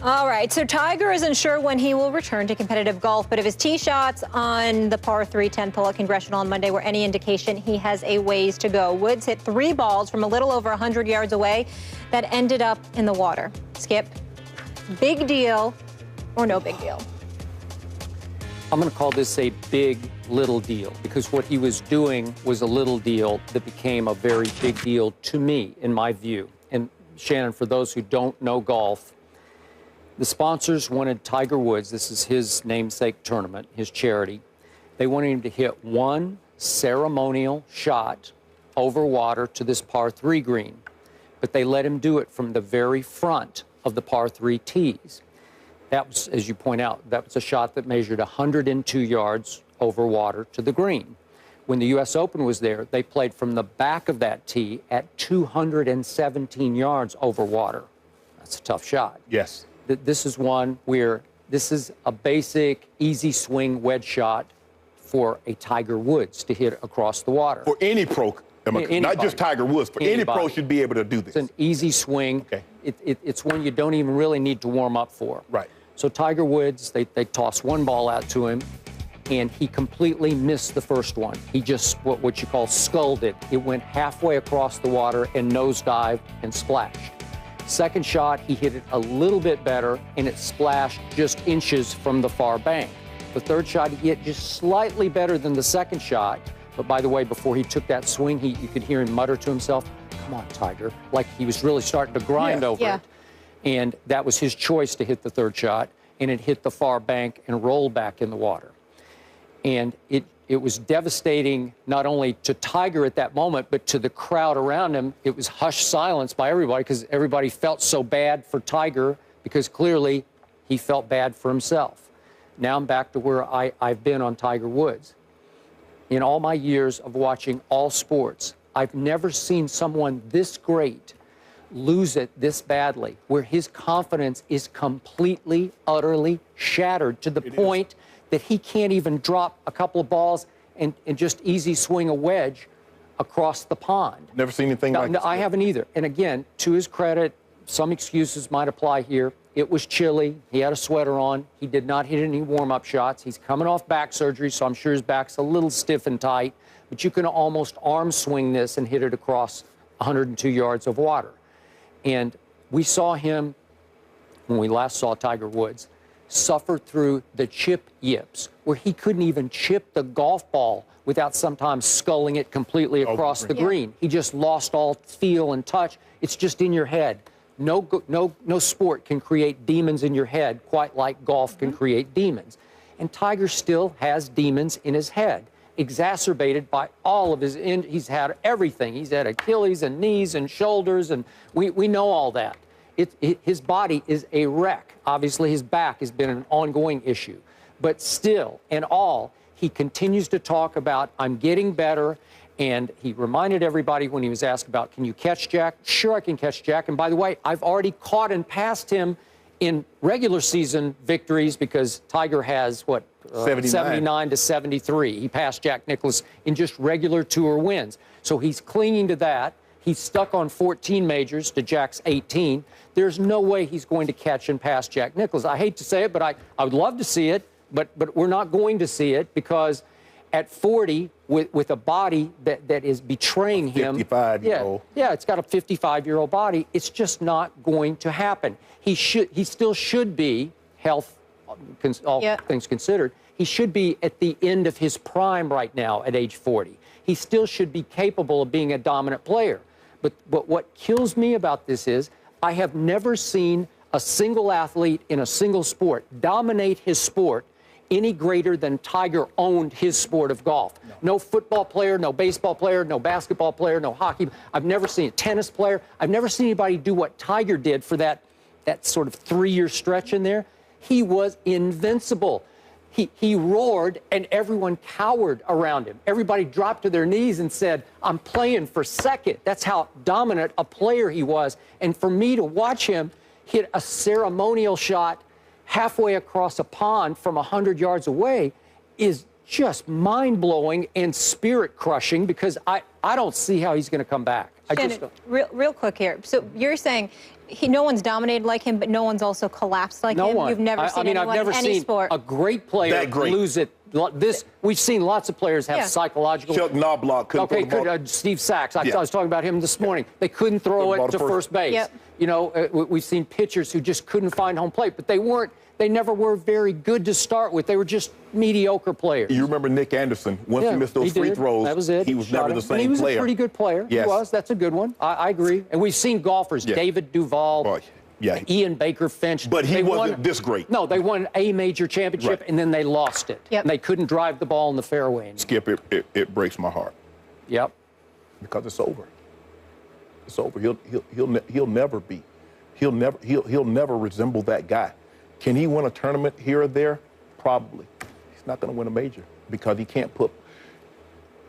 All right, so Tiger isn't sure when he will return to competitive golf, but if his tee shots on the par 3 10th hole at Congressional on Monday were any indication, he has a ways to go. Woods hit 3 balls from a little over 100 yards away that ended up in the water. Skip, big deal or no big deal? I'm going to call this a big little deal because what he was doing was a little deal that became a very big deal to me, in my view. And Shannon, for those who don't know golf, the sponsors wanted Tiger Woods, this is his namesake tournament, his charity, they wanted him to hit one ceremonial shot over water to this par 3 green, but they let him do it from the very front of the par 3 tees. That was, as you point out, that was a shot that measured 102 yards over water to the green. When the U.S. Open was there, they played from the back of that tee at 217 yards over water. That's a tough shot. Yes. This is one where this is a basic, easy swing wedge shot for a Tiger Woods to hit across the water. For any pro, not just Tiger Woods, for any pro should be able to do this. It's an easy swing. Okay. It's one you don't even really need to warm up for. Right. So Tiger Woods, they tossed one ball out to him, and he completely missed the first one. He just, what you call, sculled it. It went halfway across the water and nosedived and splashed. Second shot, he hit it a little bit better, and it splashed just inches from the far bank. The third shot, he hit just slightly better than the second shot. But by the way, before he took that swing, you could hear him mutter to himself, "Come on, Tiger," like he was really starting to grind over it. And that was his choice to hit the third shot, and it hit the far bank and rolled back in the water. And it was devastating not only to Tiger at that moment, but to the crowd around him. It was hushed silence by everybody because everybody felt so bad for Tiger because clearly he felt bad for himself. Now I'm back to where I've been on Tiger Woods. In all my years of watching all sports, I've never seen someone this great lose it this badly, where his confidence is completely, utterly shattered to the point that he can't even drop a couple of balls and just easy swing a wedge across the pond. Never seen anything like this. I haven't either. And again, to his credit, some excuses might apply here. It was chilly. He had a sweater on. He did not hit any warm-up shots. He's coming off back surgery, so I'm sure his back's a little stiff and tight. But you can almost arm swing this and hit it across 102 yards of water. And we saw him, when we last saw Tiger Woods, suffer through the chip yips, where he couldn't even chip the golf ball without sometimes sculling it completely across the green. He just lost all feel and touch. It's just in your head. No sport can create demons in your head quite like golf can create demons. And Tiger still has demons in his head, exacerbated by all of his, he's had everything. He's had Achilles and knees and shoulders, and we know all that. His body is a wreck. Obviously, his back has been an ongoing issue. But still, in all, he continues to talk about, "I'm getting better." And he reminded everybody when he was asked about, "Can you catch Jack?" "Sure, I can catch Jack. And by the way, I've already caught and passed him in regular season victories because Tiger has, 79 to 73. He passed Jack Nicklaus in just regular tour wins. So he's clinging to that. He's stuck on 14 majors to Jack's 18. There's no way he's going to catch and pass Jack Nicklaus. I hate to say it, but I would love to see it, but we're not going to see it because at 40, with a body that is betraying him. 55-year-old. Yeah, it's got a 55-year-old body. It's just not going to happen. He still should be, health, all things considered, he should be at the end of his prime right now at age 40. He still should be capable of being a dominant player. But what kills me about this is I have never seen a single athlete in a single sport dominate his sport any greater than Tiger owned his sport of golf. No football player, no baseball player, no basketball player, no hockey. I've never seen a tennis player. I've never seen anybody do what Tiger did for that sort of 3-year stretch in there. He was invincible. He roared, and everyone cowered around him. Everybody dropped to their knees and said, "I'm playing for second." That's how dominant a player he was. And for me to watch him hit a ceremonial shot halfway across a pond from 100 yards away is just mind-blowing and spirit-crushing because I don't see how he's going to come back. Real quick here. So you're saying no one's dominated like him, but no one's also collapsed like him? No one. You've never seen anyone I've never in any seen sport. a great player lose it. We've seen lots of players have psychological. Chuck Knobloch couldn't Steve Sachs. I was talking about him this morning. They couldn't throw it to first base. Yep. You know, we've seen pitchers who just couldn't find home plate, but they never were very good to start with. They were just mediocre players. You remember Nick Anderson? Once he missed those free throws, that was it. He was never the same player. He was a pretty good player. Yes. He was. That's a good one. I agree. And we've seen golfers, David Duval, Ian Baker Finch. But he wasn't this great. No, they won a major championship, and then they lost it. Yep. And they couldn't drive the ball in the fairway anymore. Skip, it breaks my heart. Yep. Because it's over. It's over. He'll never resemble that guy. Can he win a tournament here or there? Probably. He's not going to win a major because he can't put,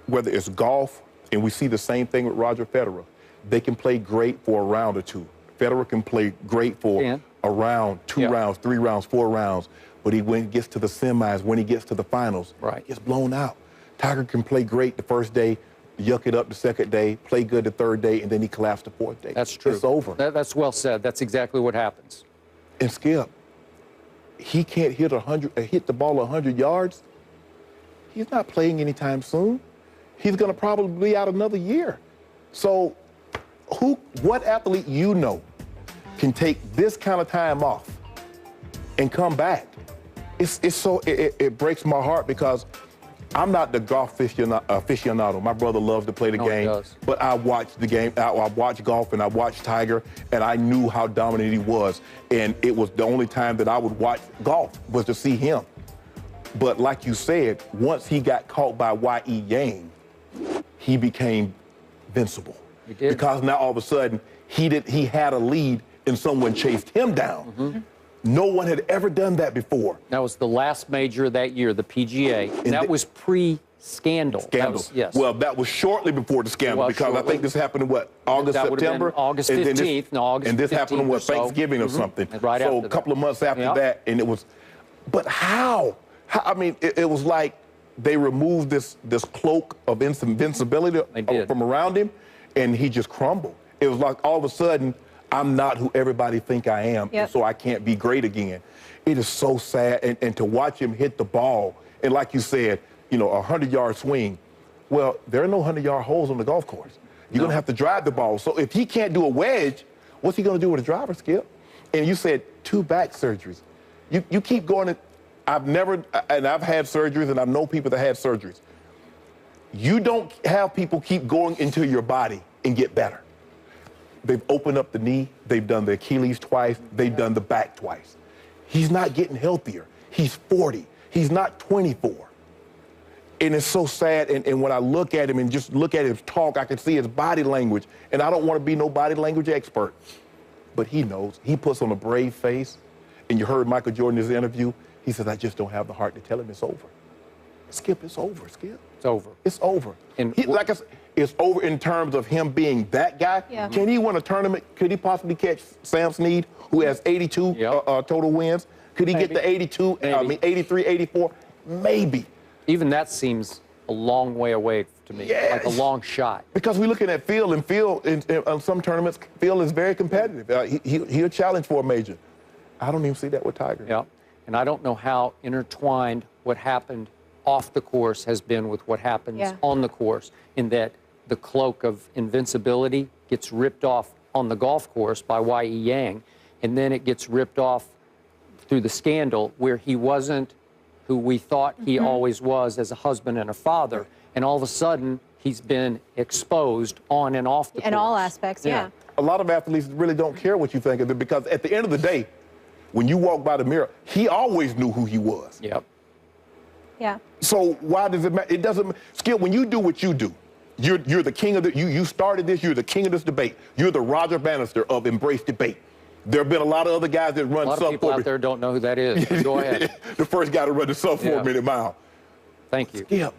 whether it's golf, and we see the same thing with Roger Federer. They can play great for a round or two. Federer can play great for a round, 2 rounds, 3 rounds, 4 rounds. But when he gets to the semis, when he gets to the finals, he gets blown out. Tiger can play great the first day, yuck it up the second day, play good the third day, and then he collapsed the fourth day. That's true. It's over. That's well said. That's exactly what happens. And Skip, he can't hit the ball 100 yards. He's not playing anytime soon. He's going to probably be out another year. So what athlete you know can take this kind of time off and come back? It breaks my heart because I'm not the golf aficionado. My brother loves to play the game, but I watched the game. I watched golf and I watched Tiger, and I knew how dominant he was. And it was the only time that I would watch golf was to see him. But like you said, once he got caught by Y.E. Yang, he became invincible. He did. Because now all of a sudden he had a lead and someone chased him down. Mm-hmm. No one had ever done that before. That was the last major of that year, the PGA. And that was pre-scandal. Yes. Well, that was shortly before the scandal because I think this happened in what, August, September? August 15th. And this happened on what, Thanksgiving or something. Right after so a couple of months after that, and it was, but how? I mean, it was like they removed this cloak of invincibility from around him, and he just crumbled. It was like all of a sudden, I'm not who everybody think I am, so I can't be great again. It is so sad, and to watch him hit the ball, and like you said, you know, a 100-yard swing. Well, there are no 100-yard holes on the golf course. You're going to have to drive the ball. So if he can't do a wedge, what's he going to do with a driver, Skip? And you said 2 back surgeries. You keep going. I've had surgeries, and I know people that had surgeries. You don't have people keep going into your body and get better. They've opened up the knee. They've done the Achilles twice. They've done the back twice. He's not getting healthier. He's 40. He's not 24. And it's so sad. And when I look at him and just look at his talk, I can see his body language. And I don't want to be no body language expert. But he knows. He puts on a brave face. And you heard Michael Jordan in his interview. He says, I just don't have the heart to tell him it's over. Skip, it's over, Skip. It's over. It's over. And like I said, it's over in terms of him being that guy. Yeah. Can he win a tournament? Could he possibly catch Sam Snead, who has 82 total wins? Could he get to 82, 83, 84? Maybe. Even that seems a long way away to me, like a long shot. Because we're looking at Phil, and Phil, in some tournaments, Phil is very competitive. He'll challenge for a major. I don't even see that with Tiger. Yeah, and I don't know how intertwined what happened off the course has been with what happens on the course, in that the cloak of invincibility gets ripped off on the golf course by Y.E. Yang, and then it gets ripped off through the scandal where he wasn't who we thought he always was as a husband and a father, and all of a sudden he's been exposed on and off the course. In all aspects, A lot of athletes really don't care what you think of it, because at the end of the day, when you walk by the mirror, he always knew who he was. Yep. Yeah. So why does it matter? It doesn't. Skip, when you do what you do, you're the king of the. You started this. You're the king of this debate. You're the Roger Bannister of embrace debate. There have been a lot of other guys that run sub 4 minutes. A lot of people out there don't know who that is. Go ahead. The first guy to run the sub 4 minute mile. Thank you. Skip,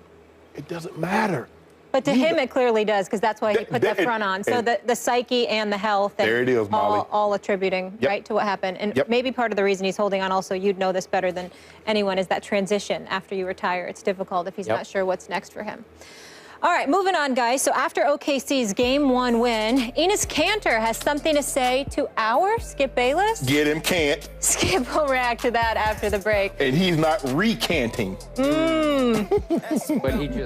it doesn't matter. But to him, it clearly does, because that's why he put that front on. So the psyche and the health, and there it is, Molly. all attributing right to what happened. And maybe part of the reason he's holding on, also, you'd know this better than anyone, is that transition after you retire. It's difficult if he's not sure what's next for him. All right, moving on, guys. So after OKC's Game 1 win, Enes Kanter has something to say to our Skip Bayless. Get him, can't. Skip will react to that after the break. And he's not recanting. But he just